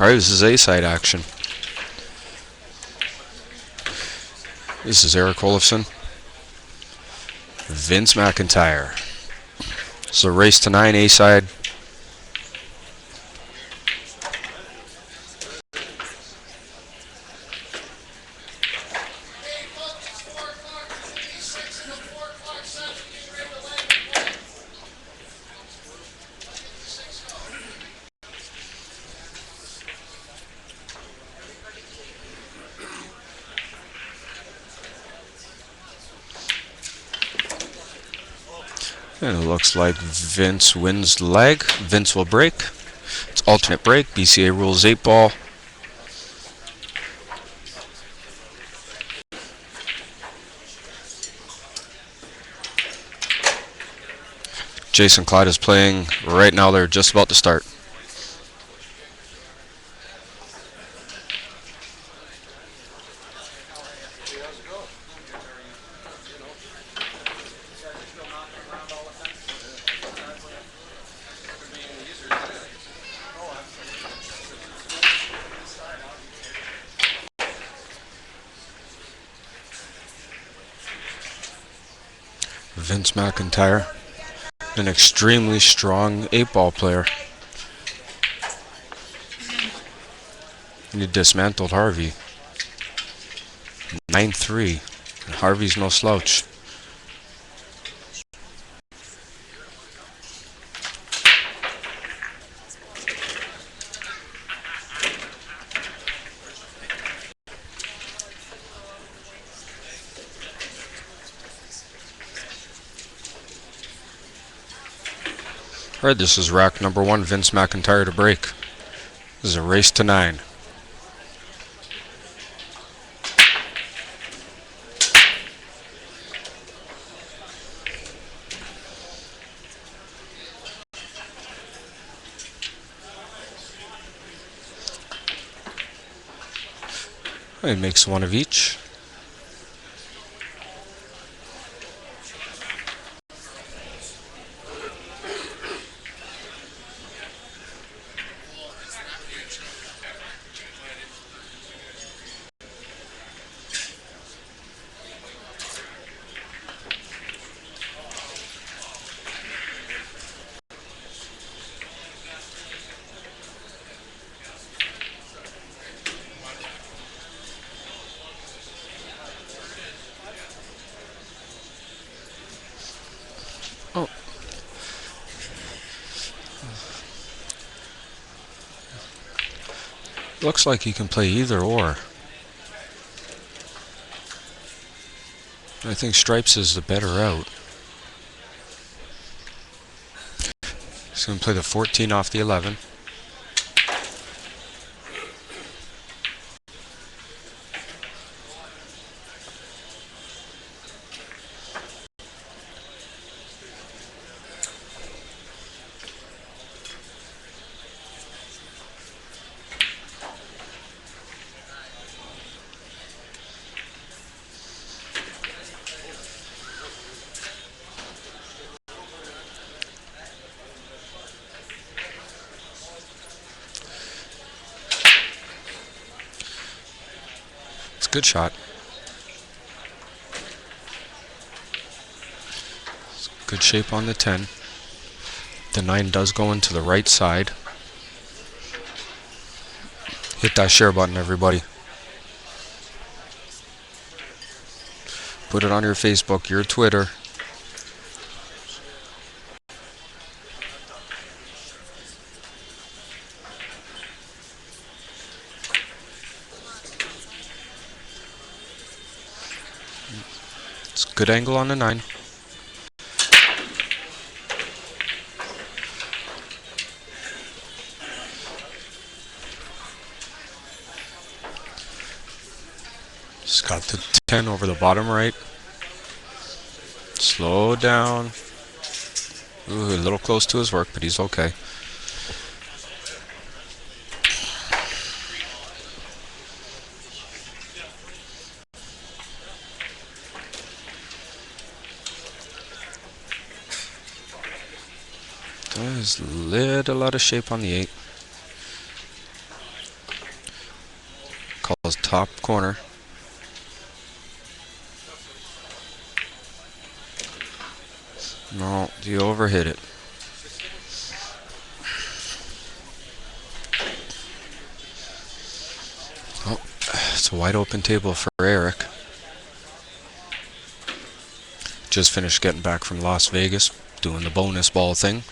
Alright, this is A-side action. This is Erik Hojorleifson, Vince Macintyre. So race to 9, A-side. And it looks like Vince wins the leg. Vince will break. It's alternate break. BCA rules 8 ball. Jason Clyde is playing right now. They're just about to start. Vince Macintyre, an extremely strong 8-ball player. And he dismantled Harvey. 9-3. Harvey's no slouch. Alright, this is rack number 1, Vince Macintyre to break. This is a race to 9. He makes one of each. Oh. Looks like he can play either or. I think stripes is the better out. He's going to play the 14 off the 11. Good shot. Good shape on the 10. The 9 does go into the right side. Hit that share button, everybody. Put it on your Facebook, your Twitter. It's a good angle on the 9. Just got the 10 over the bottom right. Slow down. Ooh, a little close to his work, but he's okay. There's a little out of shape on the 8. top corner. No, you overhit it. Oh, it's a wide open table for Erik. Just finished getting back from Las Vegas, doing the bonus ball thing.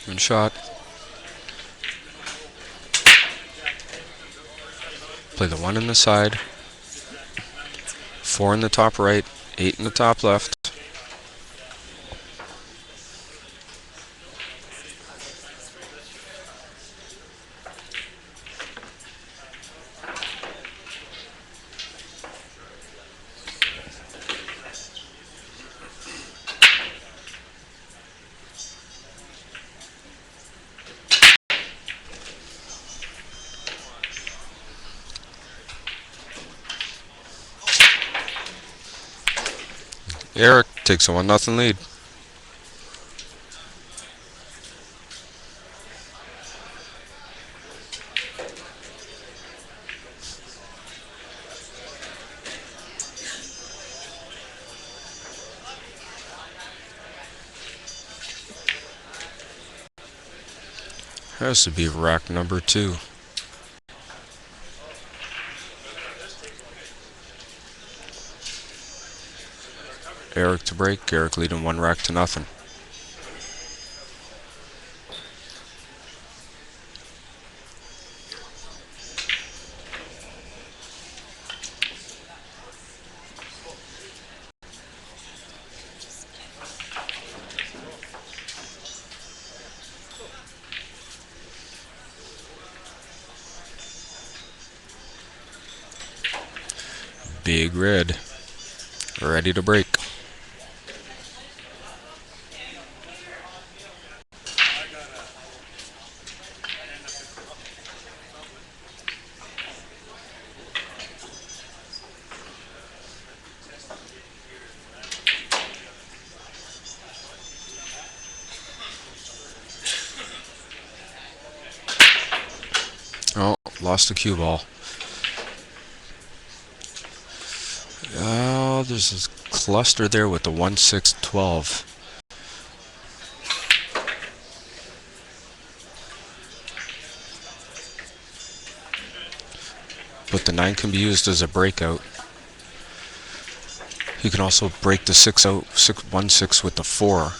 Good shot. Play the 1 in the side, 4 in the top right, 8 in the top left. Erik takes a 1-0 lead. Has to be rack number 2. Erik to break. Erik leading 1 rack to nothing. Big red. Ready to break. Oh, lost the cue ball. Oh, there's this cluster there with the 1-6-12. But the 9 can be used as a breakout. You can also break the 1-6 with the 4.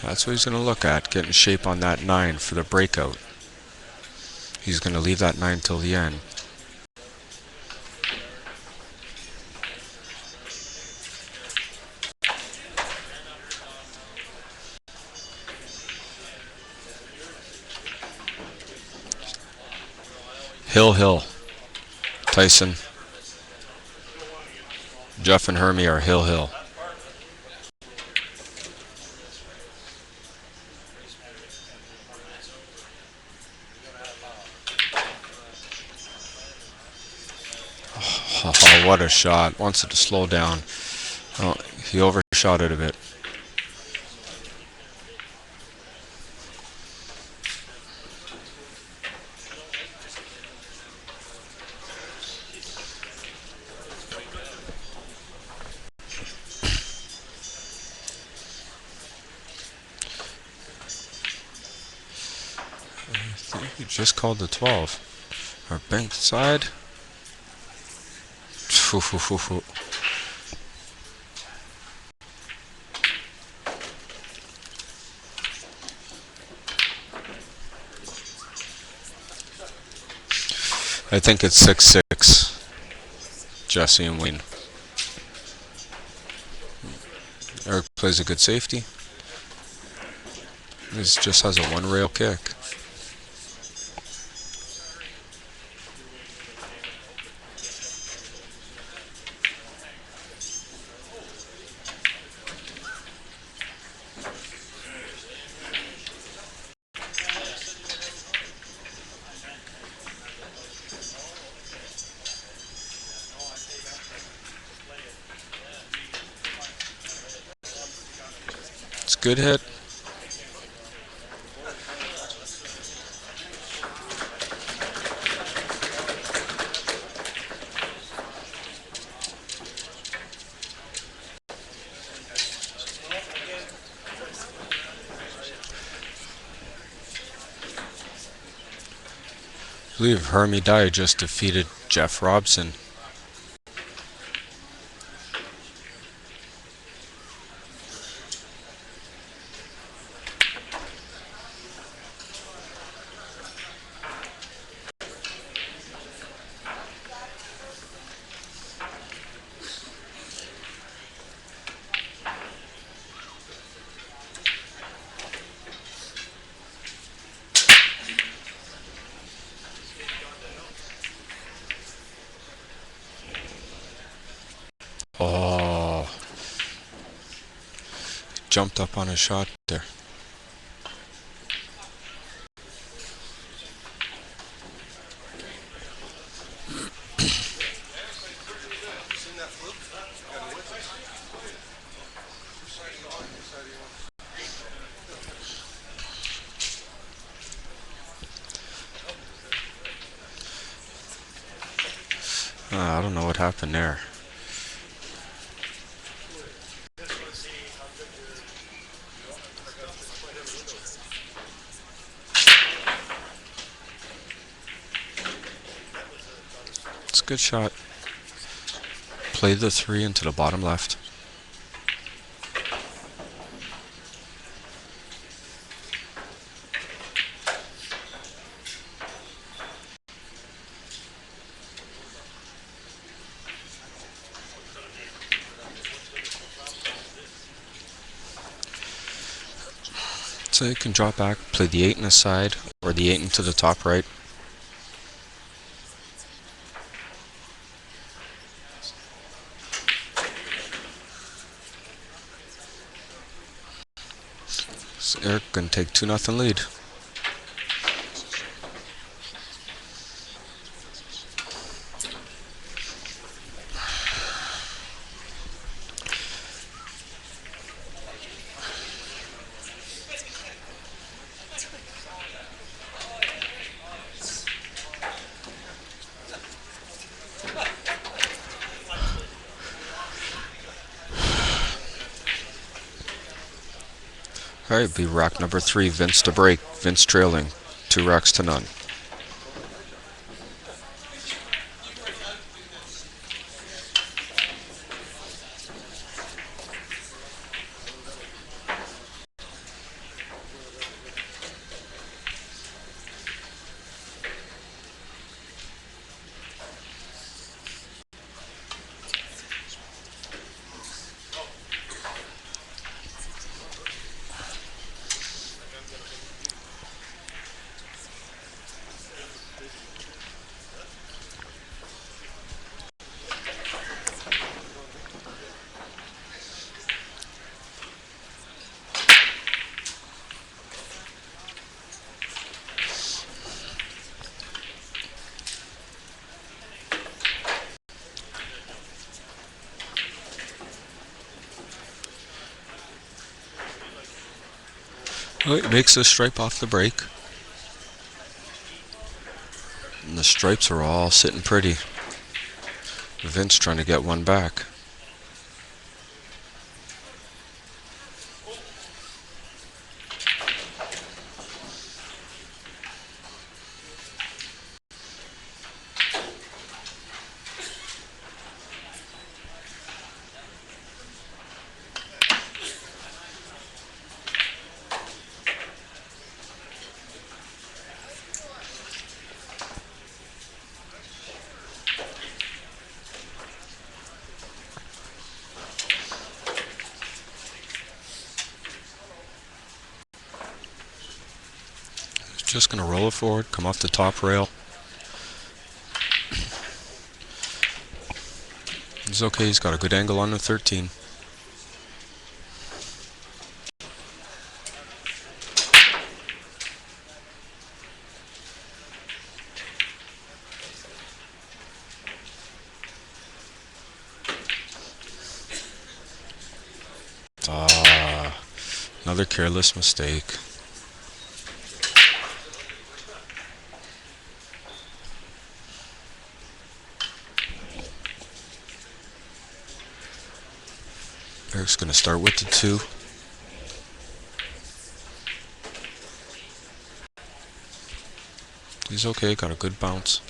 That's what he's going to look at, getting shape on that 9 for the breakout. He's going to leave that 9 till the end. Hill. Tyson. Jeff and Hermie are Hill. Oh, what a shot. Wants it to slow down. Oh, he overshot it a bit. I think he just called the 12. Our bank side. I think it's 6-6. Jesse and Wayne. Erik plays a good safety. He just has a one-rail kick. It's a good hit. I believe Hermie Dye just defeated Jeff Robson. Oh, jumped up on a shot there. I don't know what happened there. It's a good shot. Play the 3 into the bottom left. So you can drop back, play the 8 in the side, or the 8 into the top right. So Erik gonna take 2-0 lead. Alright, be rack number 3, Vince to break. Vince trailing, 2 racks to none. Oh, it makes a stripe off the break. And the stripes are all sitting pretty. Vince trying to get one back. Just gonna roll it forward, come off the top rail. He's okay, he's got a good angle on the 13. Another careless mistake. Eric's gonna start with the 2. He's okay, got a good bounce.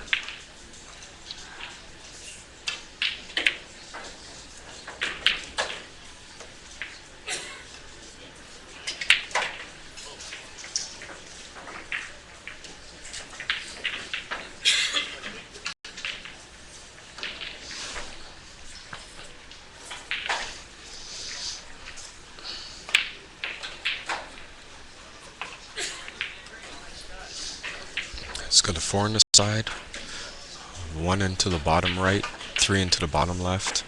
He's got a 4 on the side, 1 into the bottom right, 3 into the bottom left.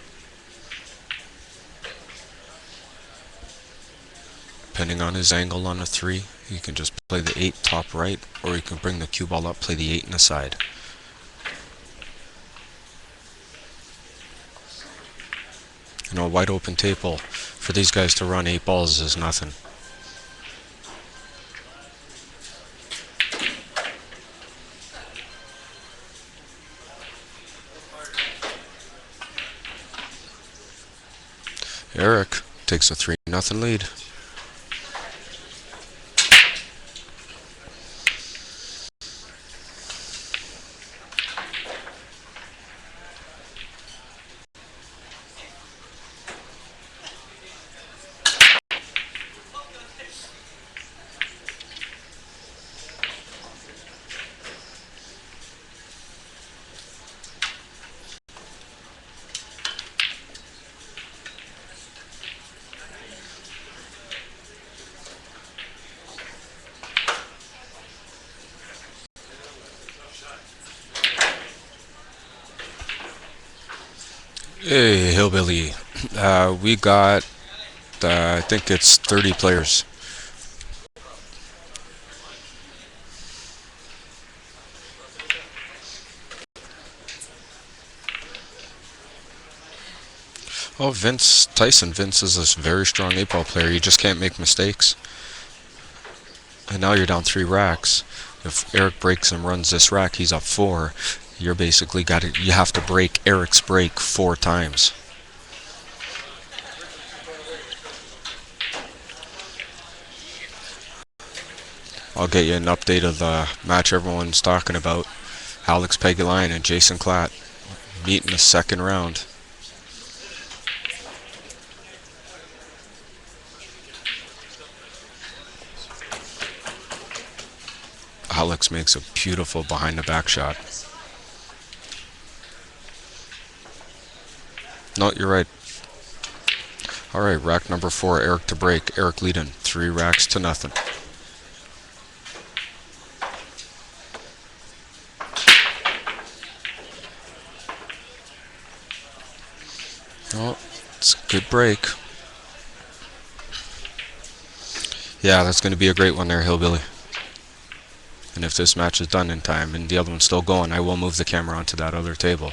Depending on his angle on the 3, you can just play the 8 top right, or you can bring the cue ball up, play the 8 in the side. You know, wide open table, for these guys to run 8 balls is nothing. Erik takes a 3-0 lead. Hey, Hillbilly. We got, I think it's 30 players. Oh, Vince is a very strong 8-ball player. You just can't make mistakes. And now you're down 3 racks. If Erik breaks and runs this rack, he's up 4. You're basically you have to break Erik's break 4 times. I'll get you an update of the match everyone's talking about. Alex Pegulayan and Jason Klatt meet in the second round. Alex makes a beautiful behind the back shot. No, you're right. Alright, rack number 4, Erik to break. Erik leading 3 racks to nothing. Oh, it's a good break. Yeah, that's going to be a great one there, Hillbilly. And if this match is done in time and the other one's still going, I will move the camera onto that other table.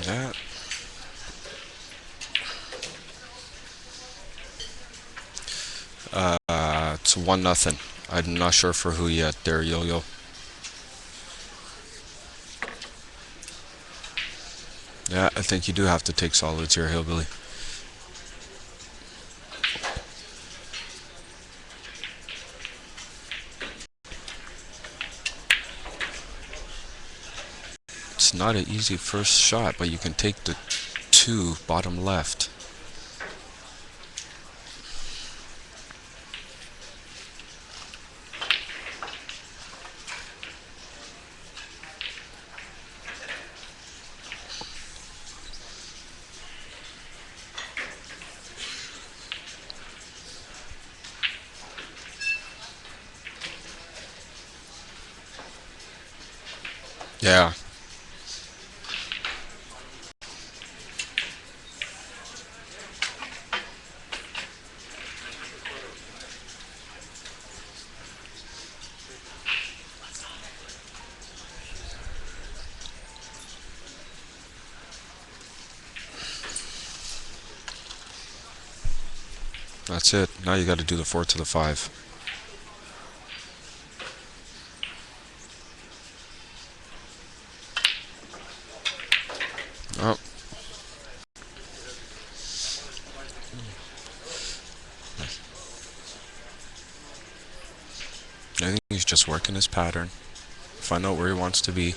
That. It's 1-0. I'm not sure for who yet there, Yo-Yo. Yeah, I think you do have to take solids here, Hillbilly. It's not an easy first shot, but you can take the 2 bottom left. Yeah. That's it. Now you got to do the 4 to the 5. Oh. I think he's just working his pattern. Find out where he wants to be.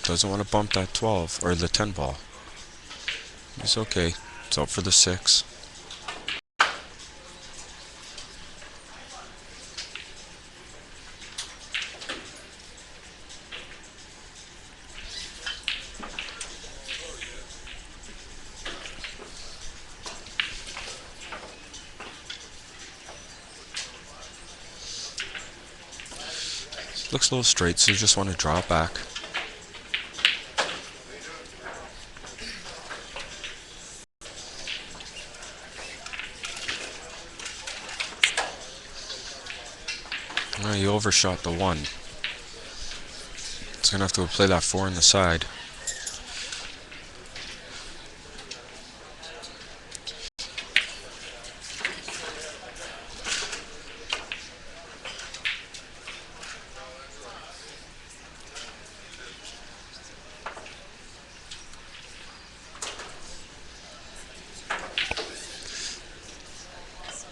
Doesn't want to bump that 12 or the 10 ball. He's okay. It's out for the 6. Looks a little straight, so you just want to draw it back. Oh, you overshot the 1. It's gonna have to play that 4 on the side.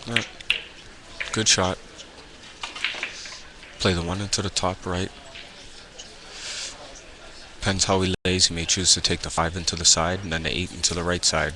Yeah. Good shot. Play the 1 into the top right. Depends how he lays. He may choose to take the 5 into the side and then the 8 into the right side.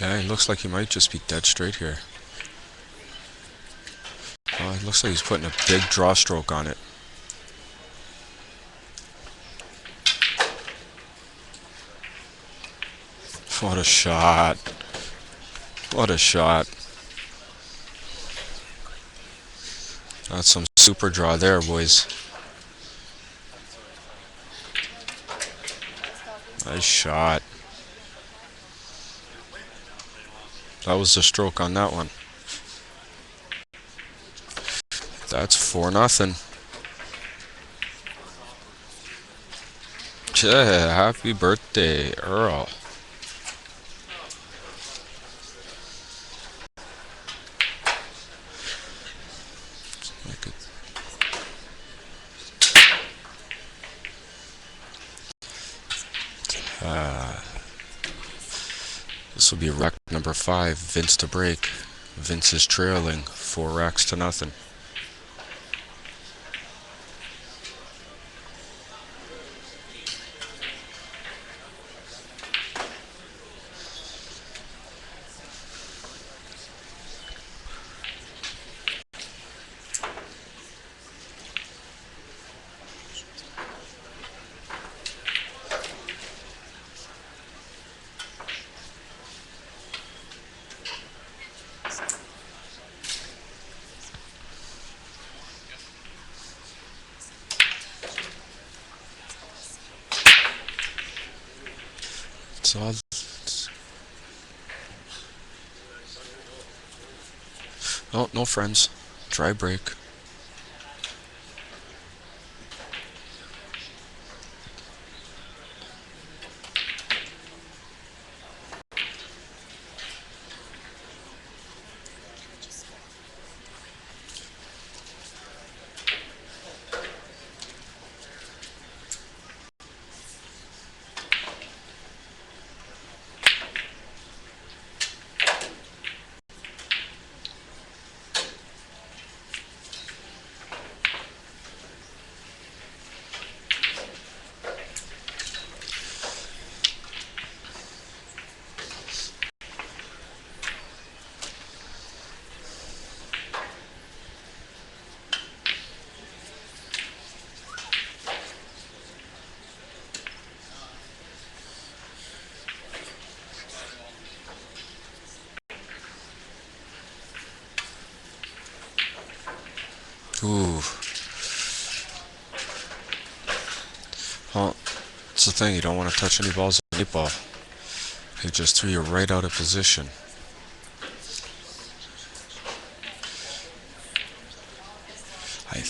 Yeah, it looks like he might just be dead straight here. Oh, it looks like he's putting a big draw stroke on it. What a shot. What a shot. That's some super draw there, boys. Nice shot. That was the stroke on that one. That's 4-0. Yeah, happy birthday, Earl. This will be rack number 5, Vince to break. Vince is trailing 4 racks to nothing. all. Oh, no friends. Dry break. Ooh. Well, it's the thing. You don't want to touch any balls with an 8 ball. He just threw you right out of position. I.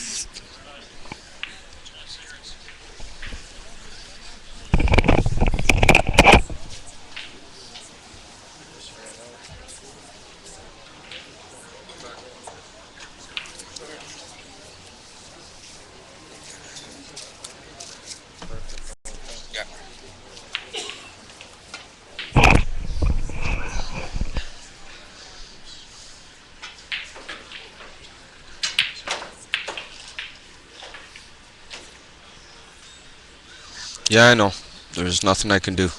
Yeah, I know. There's nothing I can do.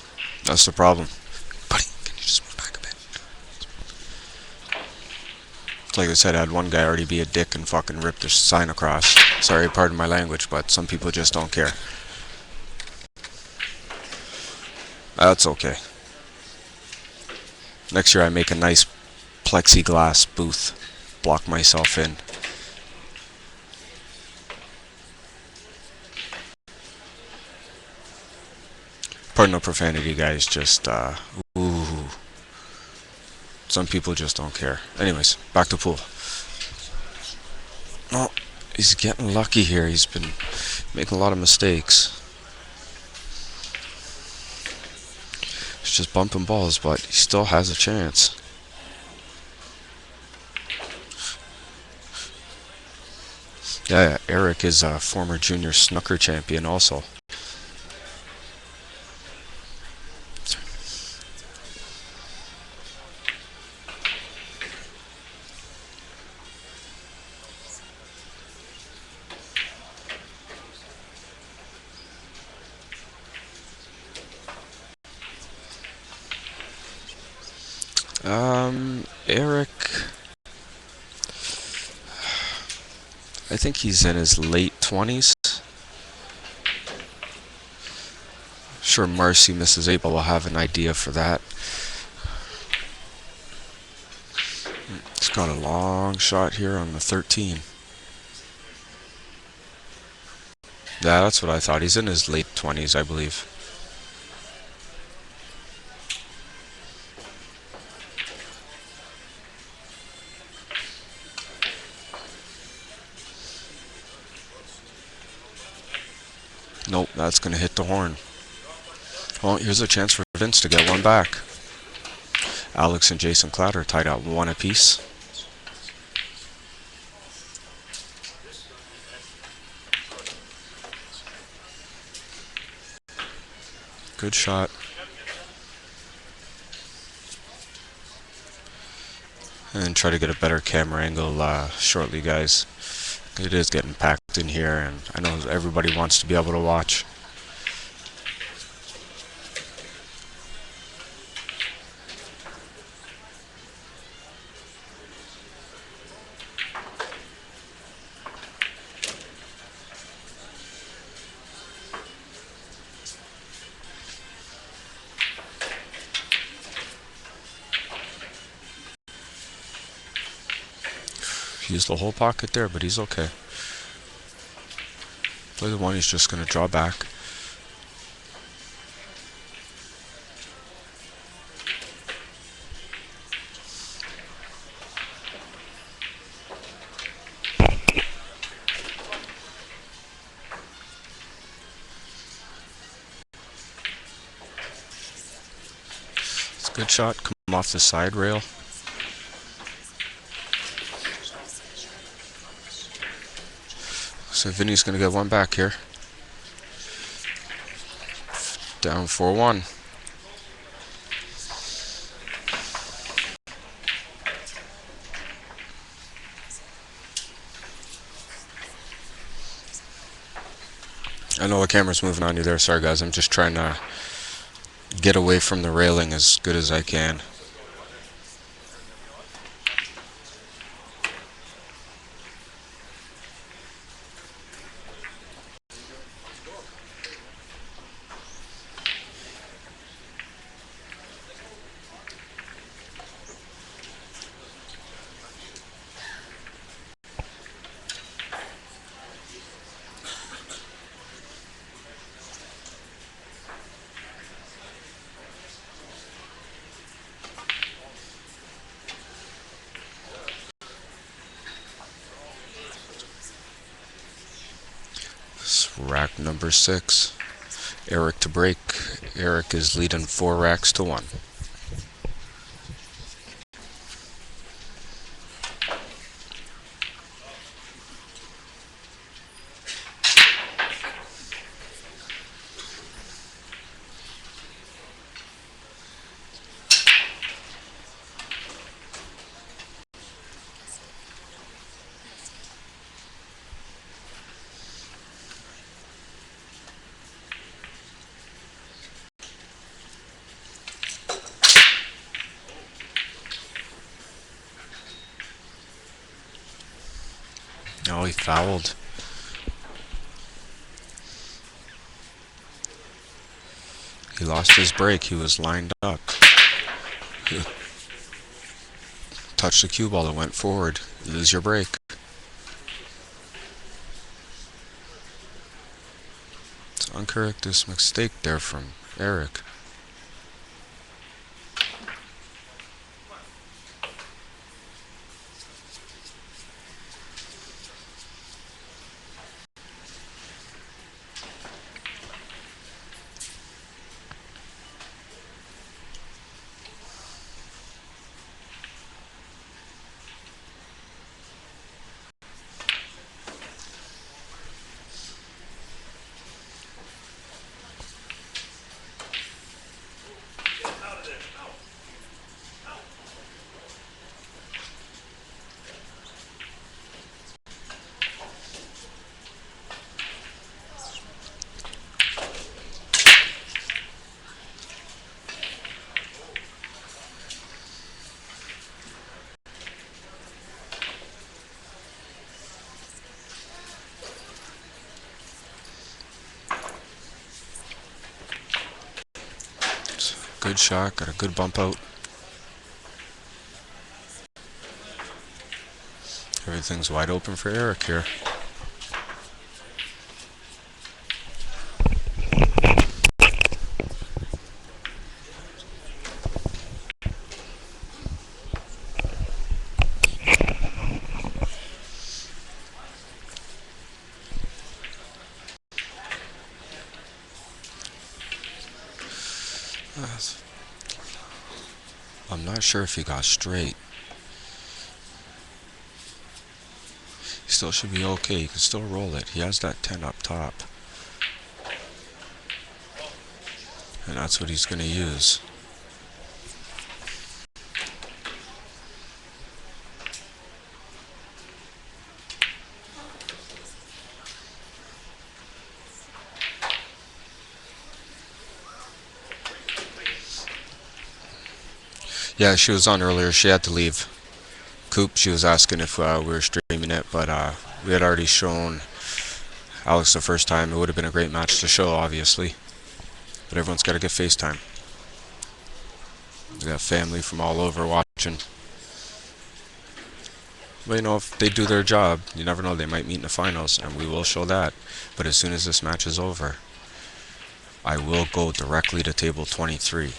That's the problem. Buddy, can you just move back a bit? Like I said, I had one guy already be a dick and fucking rip their sign across. Sorry, pardon my language, but some people just don't care. That's okay. Next year I make a nice plexiglass booth. Block myself in. Pardon the profanity, guys. Just, ooh. Some people just don't care. Anyways, back to pool. Oh, he's getting lucky here. He's been making a lot of mistakes. He's just bumping balls, but he still has a chance. Yeah, Erik is a former junior snooker champion also. Erik, I think he's in his late 20s. Sure, Marcy, Mrs. Abel will have an idea for that. He's got a long shot here on the 13. Yeah, that's what I thought. He's in his late 20s, I believe. Nope, that's going to hit the horn. Well, here's a chance for Vince to get one back. Alex and Jason Clatter tied out 1 apiece. Good shot. And try to get a better camera angle shortly, guys. It is getting packed in here, and I know everybody wants to be able to watch. He used the whole pocket there, but he's okay. Play the one, he's just going to draw back. Good shot. Come off the side rail. So Vinny's going to get one back here. Down 4-1. I know the camera's moving on you there. Sorry, guys. I'm just trying to get away from the railing as good as I can. Rack number 6. Erik to break. Erik is leading 4 racks to 1. Oh, he fouled. He lost his break. He was lined up. He touched the cue ball and went forward. You lose your break. It's an uncharacteristic mistake there from Erik. Good shot, got a good bump out. Everything's wide open for Erik here. I'm not sure if he got straight. He still should be okay. He can still roll it. He has that 10 up top. And that's what he's going to use. Yeah, she was on earlier. She had to leave. Coop, she was asking if we were streaming it, but we had already shown Alex the first time. It would have been a great match to show, obviously. But everyone's got to get FaceTime. We got family from all over watching. But you know, if they do their job, you never know, they might meet in the finals, and we will show that. But as soon as this match is over, I will go directly to table 23.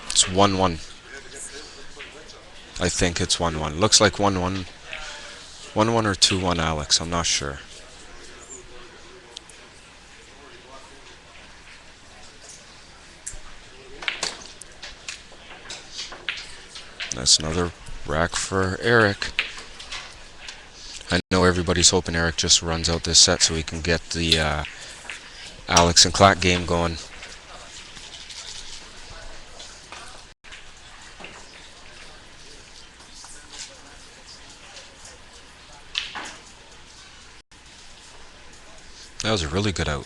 It's 1-1. I think it's 1-1. Looks like 1-1. 1-1 or 2-1 Alex, I'm not sure. That's another rack for Erik. I know everybody's hoping Erik just runs out this set so he can get the Alex and Clack game going. That was a really good out.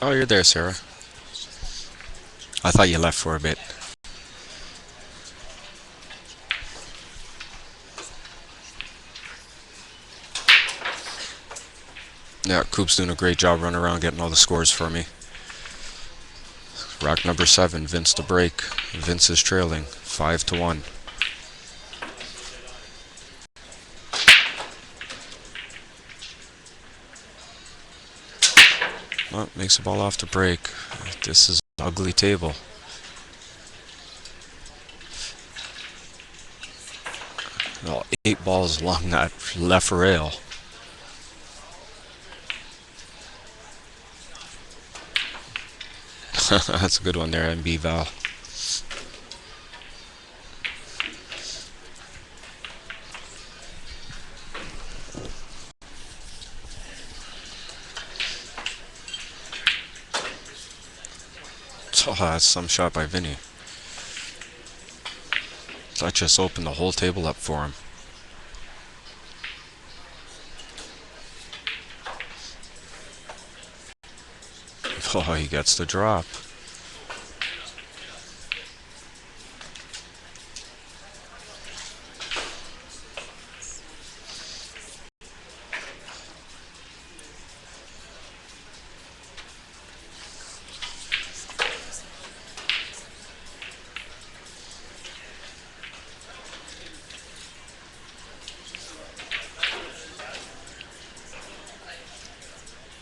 Oh, you're there, Sarah. I thought you left for a bit. Yeah, Coop's doing a great job running around getting all the scores for me. Rack number 7, Vince to break. Vince is trailing 5-1. Oh, makes the ball off to break. This is an ugly table. Well, 8 balls along that left rail. That's a good one there, MB Val. Oh, that's some shot by Vinny. That just opened the whole table up for him. Oh, he gets the drop.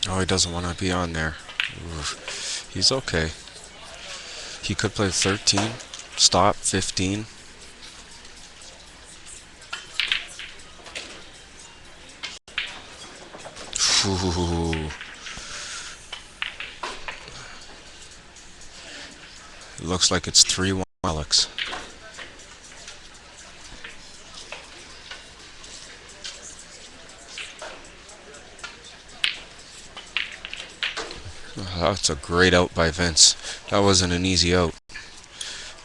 Oh, he doesn't want to be on there. Oof. He's okay. He could play 13, stop, 15. Ooh. It looks like it's 3-1 Alex. That's a great out by Vince. That wasn't an easy out.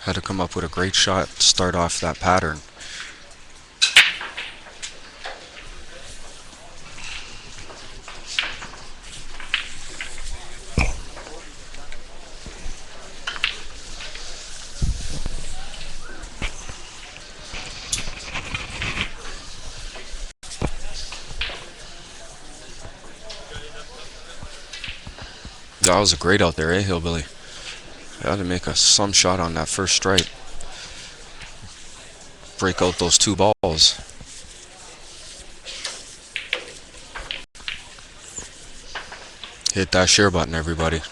Had to come up with a great shot to start off that pattern. That was a great out there, Hillbilly? Had to make some shot on that first strike. Break out those 2 balls. Hit that share button, everybody.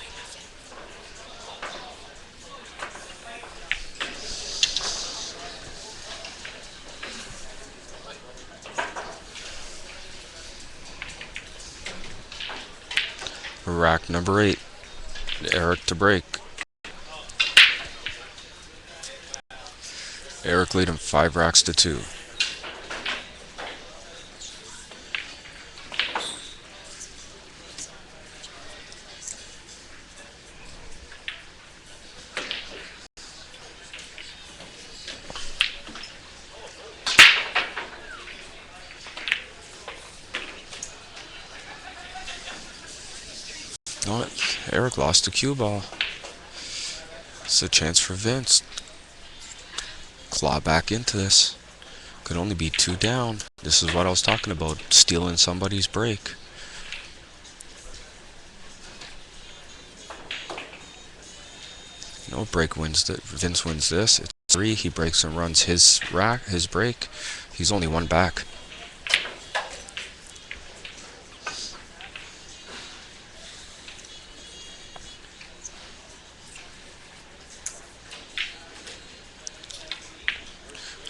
Rack number 8, Erik to break. Erik leading 5 racks to 2. No, Erik lost the cue ball. It's a chance for Vince. Claw back into this. Could only be 2 down. This is what I was talking about, stealing somebody's break. No break wins that. Vince wins this. It's 3. He breaks and runs his break. He's only one back.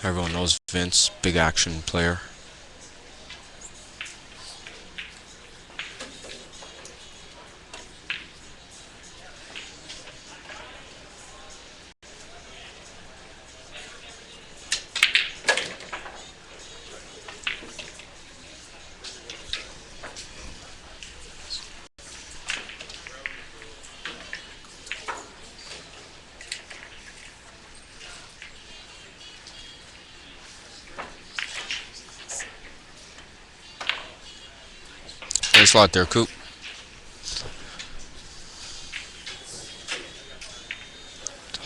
Everyone knows Vince, big action player. Nice lot there, Coop.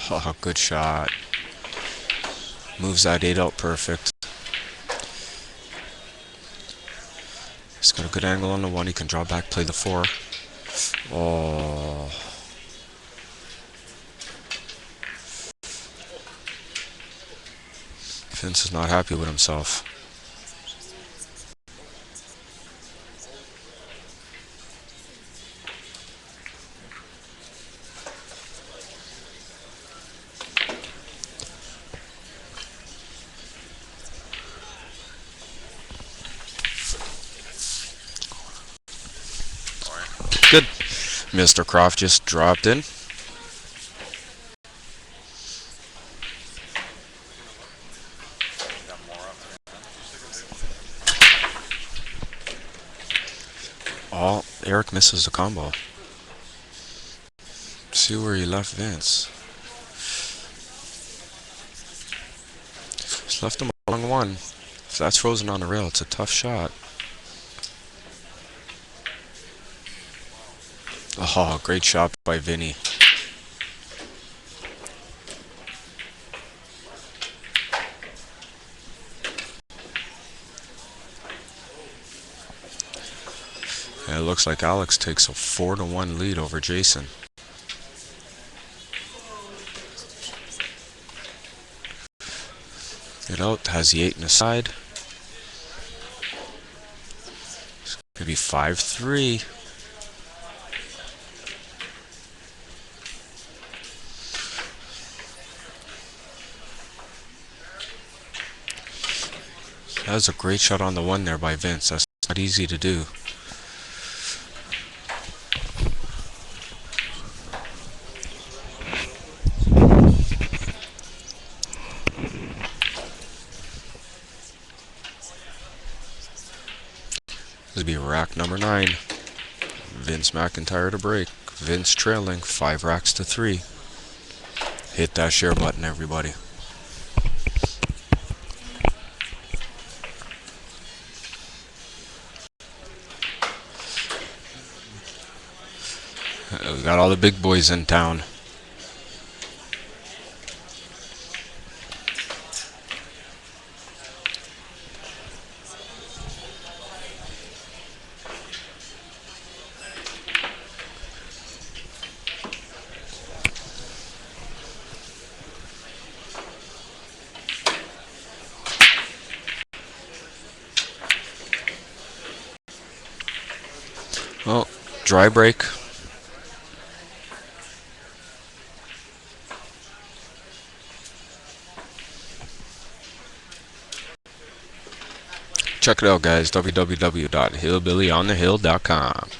Oh, good shot. Moves that 8 out perfect. He's got a good angle on the 1. He can draw back, play the 4. Oh. Vince is not happy with himself. Good. Mr. Croft just dropped in. Oh, Erik misses the combo. See where he left Vince. Just left him a long 1. If that's frozen on the rail, it's a tough shot. Oh, great shot by Vinny. And it looks like Alex takes a 4-1 lead over Jason. Get out, has the 8 in the side. It's gonna be 5-3. That was a great shot on the 1 there by Vince. That's not easy to do. This will be rack number 9. Vince Macintyre to break. Vince trailing 5 racks to 3. Hit that share button, everybody. We got all the big boys in town. Oh, dry break. Check it out, guys. www.hillbillyonthehill.com.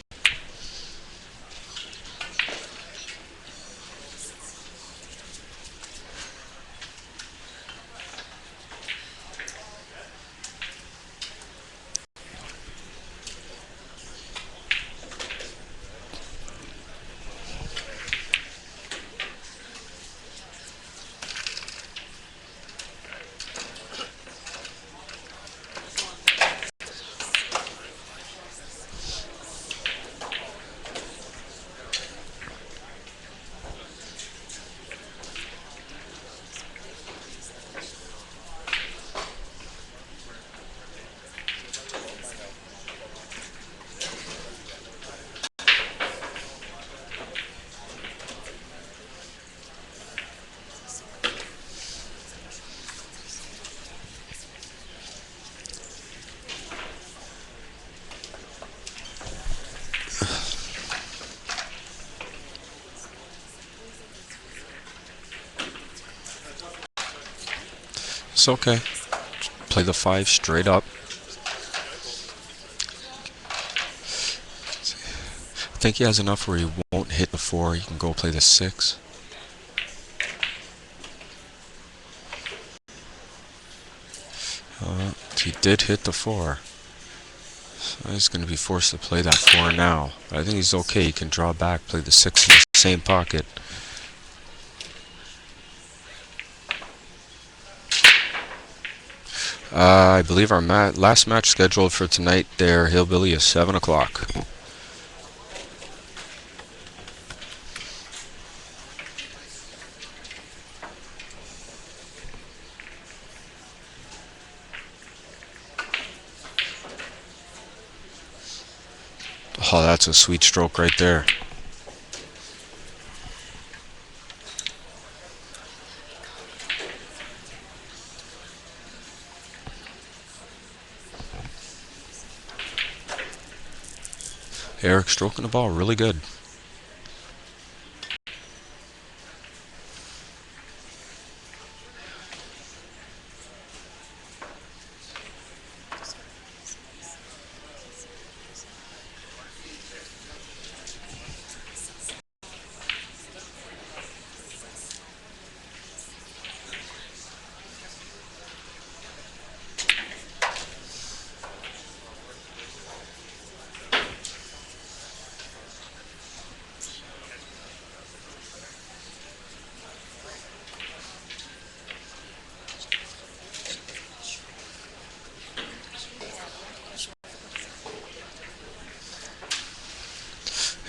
It's okay. Play the 5 straight up. I think he has enough where he won't hit the 4. He can go play the 6. He did hit the 4. So he's going to be forced to play that 4 now. But I think he's okay. He can draw back, play the 6 in the same pocket. I believe our last match scheduled for tonight there, Hillbilly, is 7 o'clock. Oh, that's a sweet stroke right there. Erik stroking the ball really good.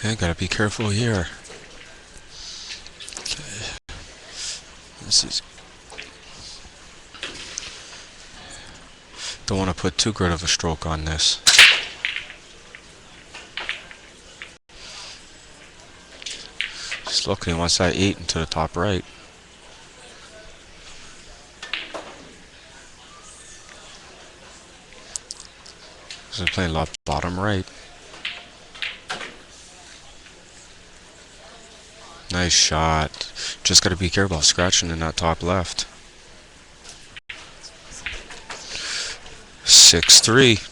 Hey, gotta be careful here. Okay. This is... Don't want to put too good of a stroke on this. Just looking, he wants that 8 into the top right. So he's playing left bottom right. Nice shot. Just gotta be careful scratching in that top left. 6-3.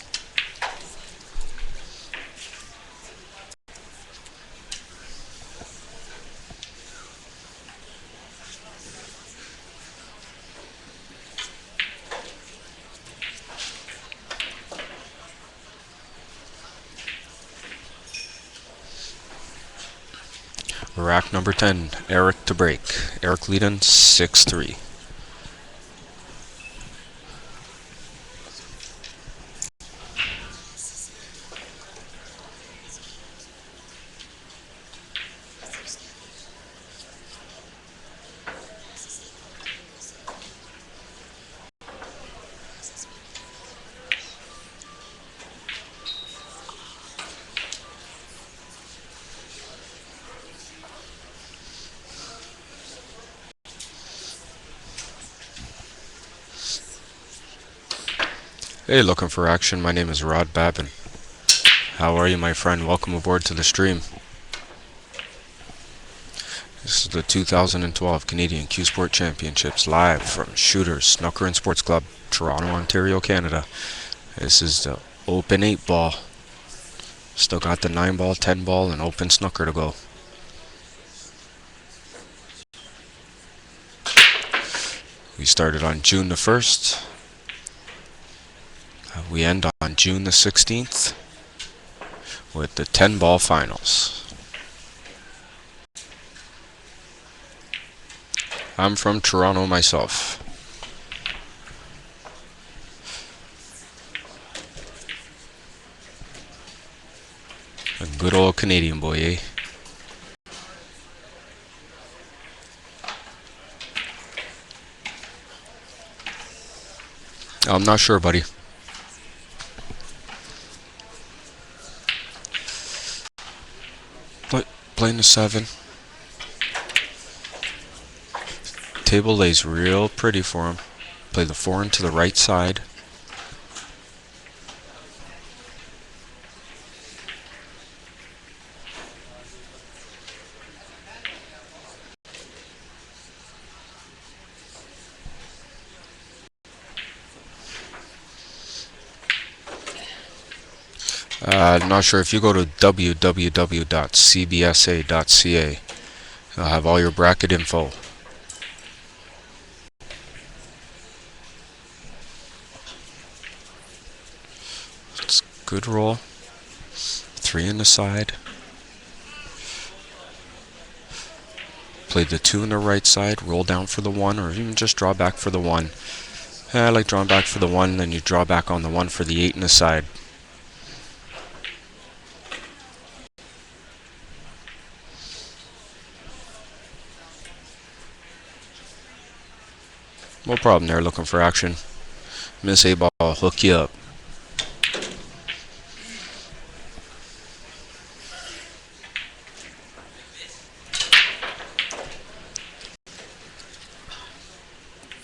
Rack number 10, Erik to break. Erik leading 6-3. Hey, looking for action? My name is Rod Babin. How are you, my friend? Welcome aboard to the stream. This is the 2012 Canadian Q Sport Championships live from Shooters Snooker and Sports Club, Toronto, Ontario, Canada. This is the open 8 ball. Still got the 9 ball, 10 ball, and open snooker to go. We started on June the 1st. We end on June the 16th with the 10 ball finals. I'm from Toronto myself. A good old Canadian boy, eh? I'm not sure, buddy. Playing the 7. Table lays real pretty for him. Play the 4 into the right side. Not sure if you go to www.cbsa.ca, it'll have all your bracket info. It's good roll. 3 in the side. Play the 2 in the right side, roll down for the 1, or even just draw back for the 1. I like drawing back for the 1, then you draw back on the 1 for the 8 in the side. No problem there, looking for action. Miss 8 ball, hook you up.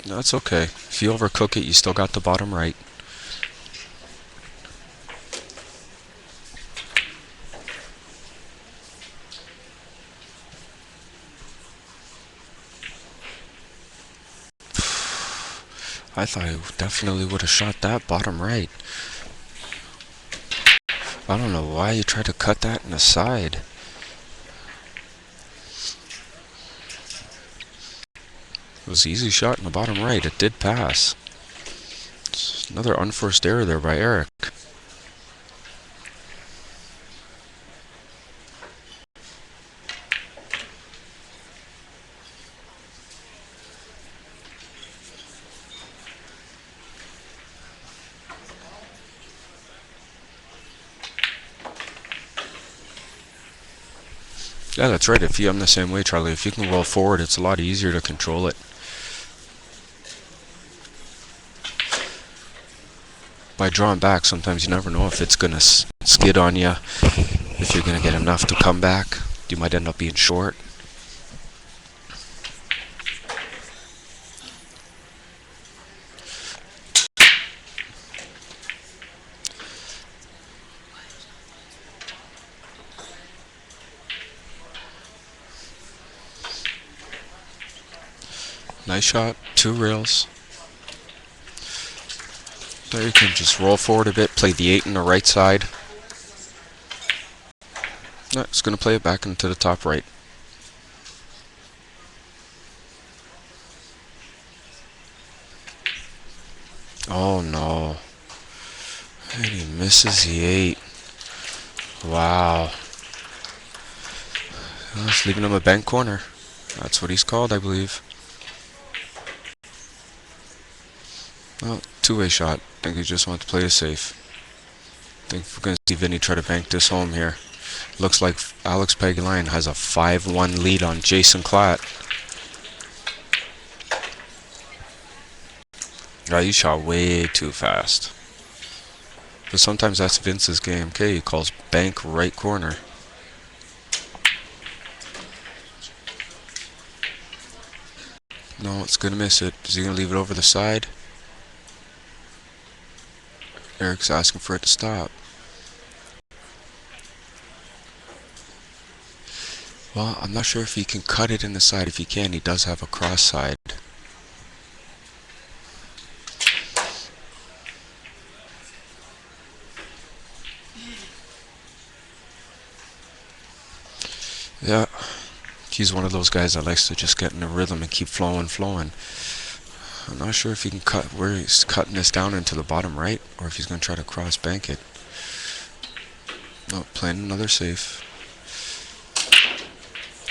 No, it's okay. If you overcook it, you still got the bottom right. I thought I definitely would have shot that bottom right. I don't know why you tried to cut that in the side. It was an easy shot in the bottom right. It did pass. It's another unforced error there by Erik. Yeah, that's right. If I'm the same way, Charlie. If you can roll forward, it's a lot easier to control it. By drawing back, sometimes you never know if it's going to skid on you, if you're going to get enough to come back. You might end up being short. Nice shot, 2 rails. There you can just roll forward a bit, play the 8 in the right side. No, it's going to play it back into the top right. Oh no. And he misses the 8. Wow. Well, it's leaving him a bank corner. That's what he's called, I believe. Well, 2-way shot. I think he just wants to play it safe. I think we're going to see Vinny try to bank this home here. Looks like Alex Pagulayan has a 5-1 lead on Jason Klatt. Yeah, you shot way too fast. But sometimes that's Vince's game. Okay, he calls bank right corner. No, it's going to miss it. Is he going to leave it over the side? Erik's asking for it to stop. Well, I'm not sure if he can cut it in the side. If he can, he does have a cross side. Yeah, he's one of those guys that likes to just get in a rhythm and keep flowing. I'm not sure if he can cut where he's cutting this down into the bottom right, or if he's going to try to cross bank it. No, playing another safe.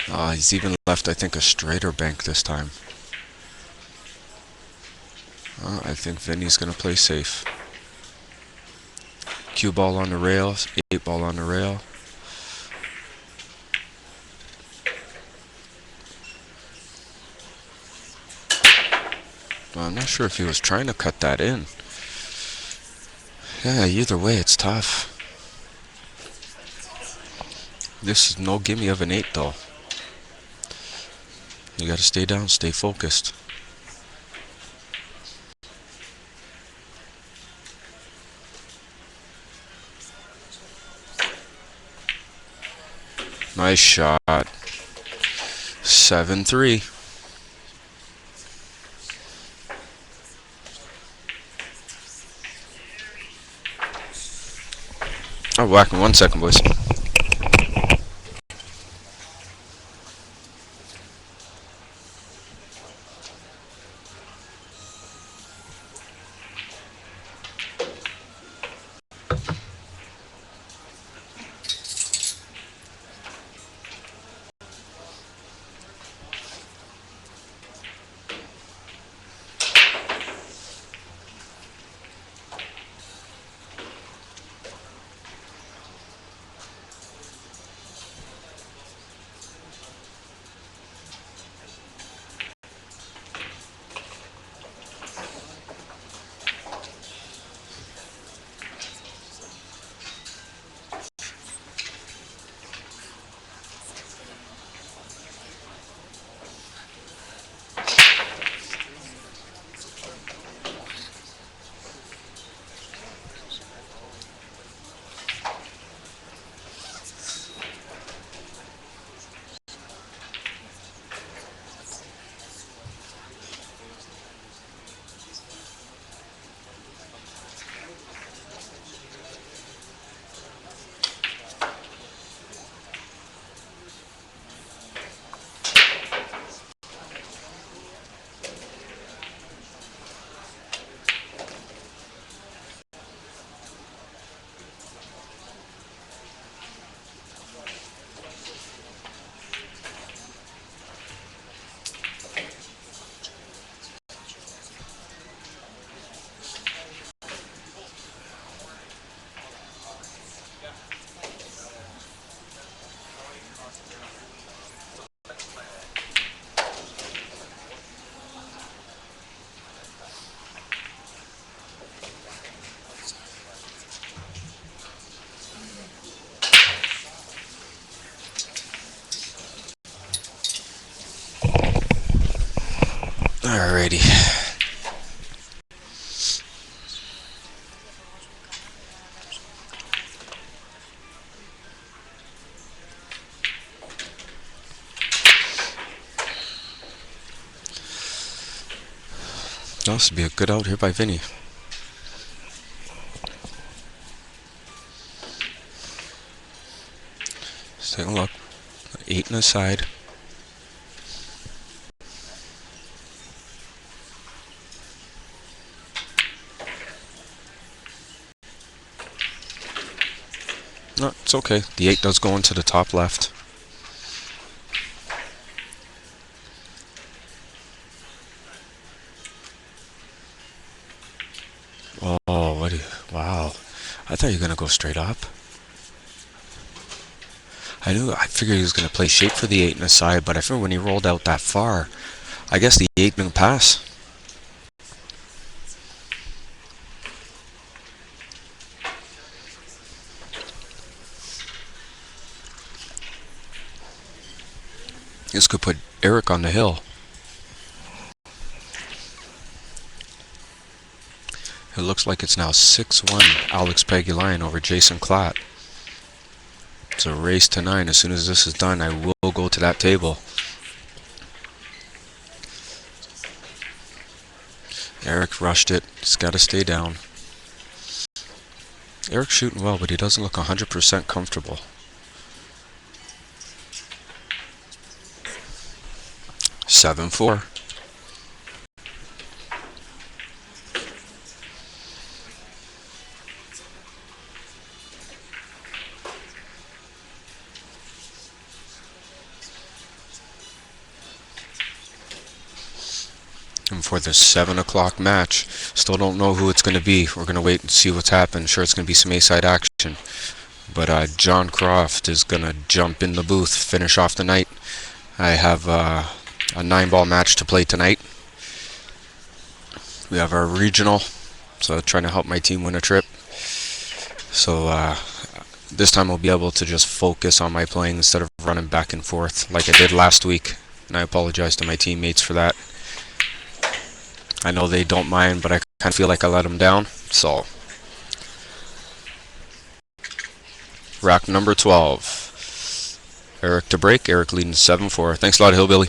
He's even left, I think, a straighter bank this time. I think Vinny's going to play safe. Cue ball on the rail, 8 ball on the rail. Well, I'm not sure if he was trying to cut that in. Yeah, either way, it's tough. This is no gimme of an 8, though. You gotta stay down, stay focused. Nice shot. 7-3. I'll be back in 1 second, boys. Alrighty. This would be a good out here by Vinny. Let's take a look. 8 in the side. No, it's okay. The 8 does go into the top left. Oh, what do you... Wow. I thought you were going to go straight up. I figured he was going to play shape for the 8 in the side, but I figured when he rolled out that far, I guess the 8 didn't pass. This could put Erik on the hill. It looks like it's now 6-1 Alex Pagulayan over Jason Klatt. It's a race to 9. As soon as this is done, I will go to that table. Erik rushed it. He's got to stay down. Erik's shooting well, but he doesn't look 100% comfortable. 7-4. And for the 7 o'clock match, still don't know who it's going to be. We're going to wait and see what's happened. Sure, it's going to be some A-side action. But John Croft is going to jump in the booth, finish off the night. I have a 9-ball match to play tonight. We have our regional, so trying to help my team win a trip. So this time I'll be able to just focus on my playing instead of running back and forth like I did last week. And I apologize to my teammates for that. I know they don't mind, but I kind of feel like I let them down. So, rack number 12. Erik to break. Erik leading 7-4. Thanks a lot, Hillbilly.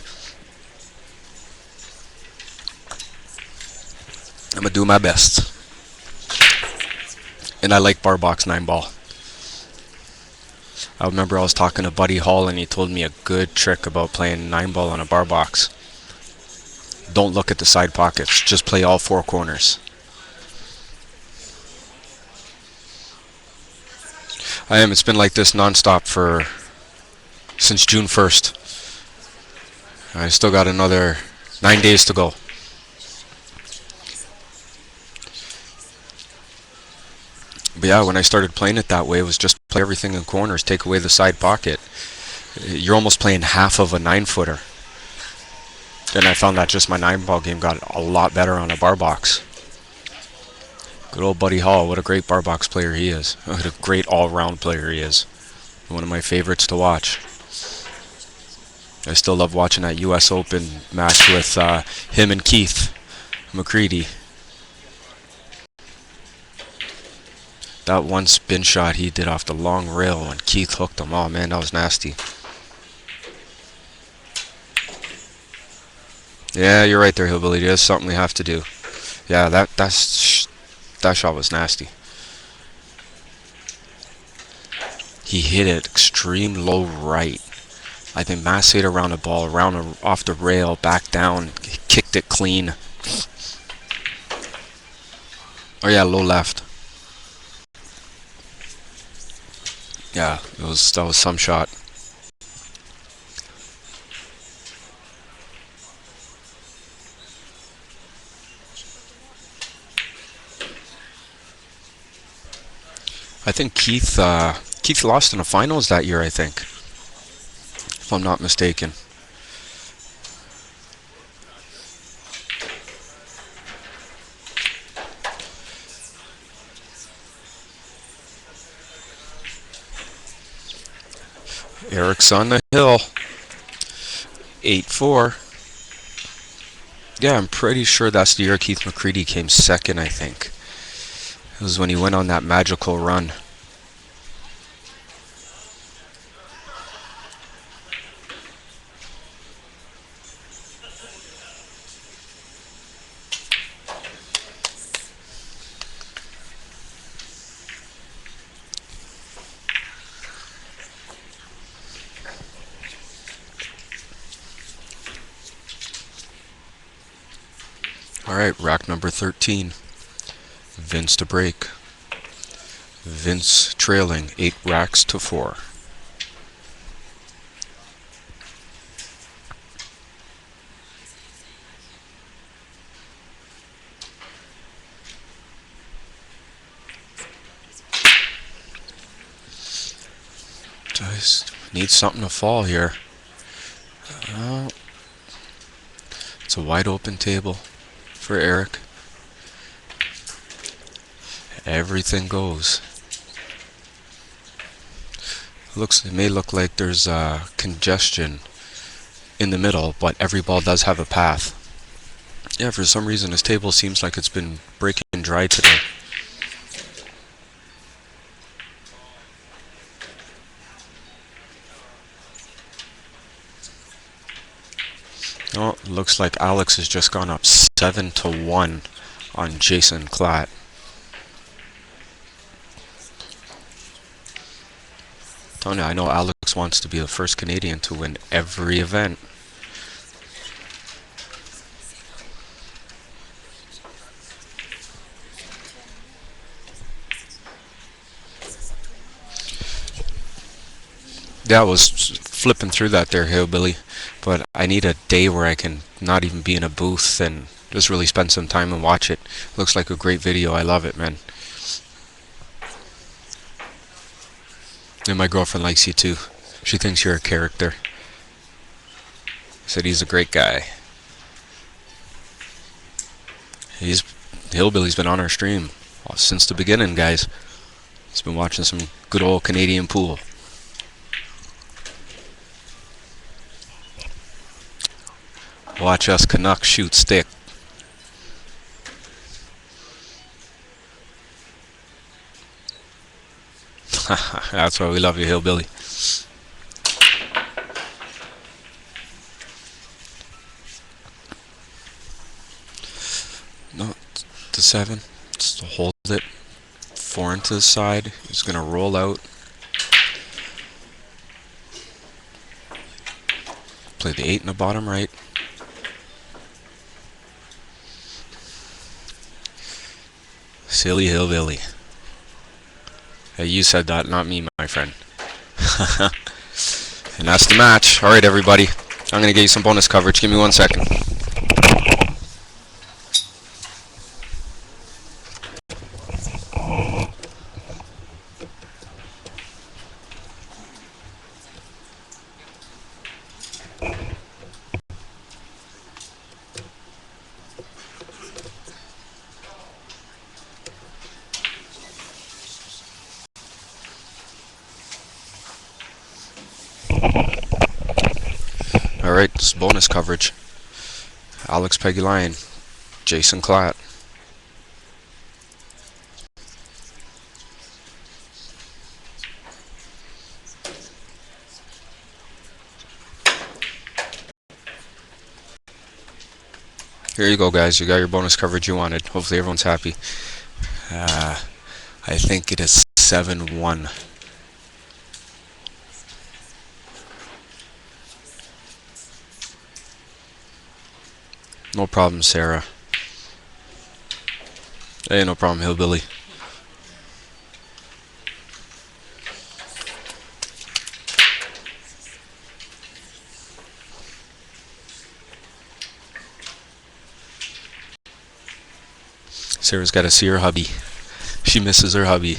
I'm going to do my best. And I like bar box 9-ball. I remember I was talking to Buddy Hall and he told me a good trick about playing 9-ball on a bar box. Don't look at the side pockets, just play all four corners. It's been like this nonstop since June 1st. I still got another 9 days to go. But yeah, when I started playing it that way, it was just play everything in corners, take away the side pocket. You're almost playing half of a 9-footer. Then I found that just my 9-ball game got a lot better on a bar box. Good old Buddy Hall, what a great bar box player he is. What a great all-round player he is. One of my favorites to watch. I still love watching that U.S. Open match with him and Keith McCready. That one spin shot he did off the long rail when Keith hooked him. Oh man, that was nasty. Yeah, you're right there, Hillbilly. There's something we have to do. Yeah, that shot was nasty. He hit it extreme low right. I think massaged around the ball, off the rail, back down, kicked it clean. Oh yeah, low left. Yeah, that was some shot. I think Keith lost in the finals that year, I think, if I'm not mistaken. Erik's on the hill. 8-4. Yeah, I'm pretty sure that's the year Keith McCready came second, I think. It was when he went on that magical run. Alright, rack number 13. Vince to break. Vince trailing 8 racks to 4. Just need something to fall here. It's a wide open table for Erik. Everything goes. It may look like there's congestion in the middle, but every ball does have a path. Yeah, for some reason this table seems like it's been breaking dry today. Oh, looks like Alex has just gone up 7-1 on Jason Klatt. Tony, I know Alex wants to be the first Canadian to win every event. Yeah, I was flipping through that there, Hillbilly, but I need a day where I can not even be in a booth and just really spend some time and watch it. Looks like a great video. I love it, man. And my girlfriend likes you too. She thinks you're a character. Said he's a great guy. Hillbilly's been on our stream since the beginning, guys. He's been watching some good old Canadian pool. Watch us Canucks shoot stick. That's why we love you, Hillbilly. No, to 7. Just hold it. 4 into the side. He's gonna roll out. Play the 8 in the bottom right. Silly hillbilly. Hey, you said that, not me, my friend. And that's the match. Alright, everybody. I'm going to get you some bonus coverage. Give me 1 second. Alright, this is bonus coverage. Alex Peggy Lion, Jason Klatt. Here you go, guys. You got your bonus coverage you wanted. Hopefully everyone's happy. I think it is 7-1. No problem, Sarah. Hey, no problem, hillbilly. Sarah's got to see her hubby. She misses her hubby.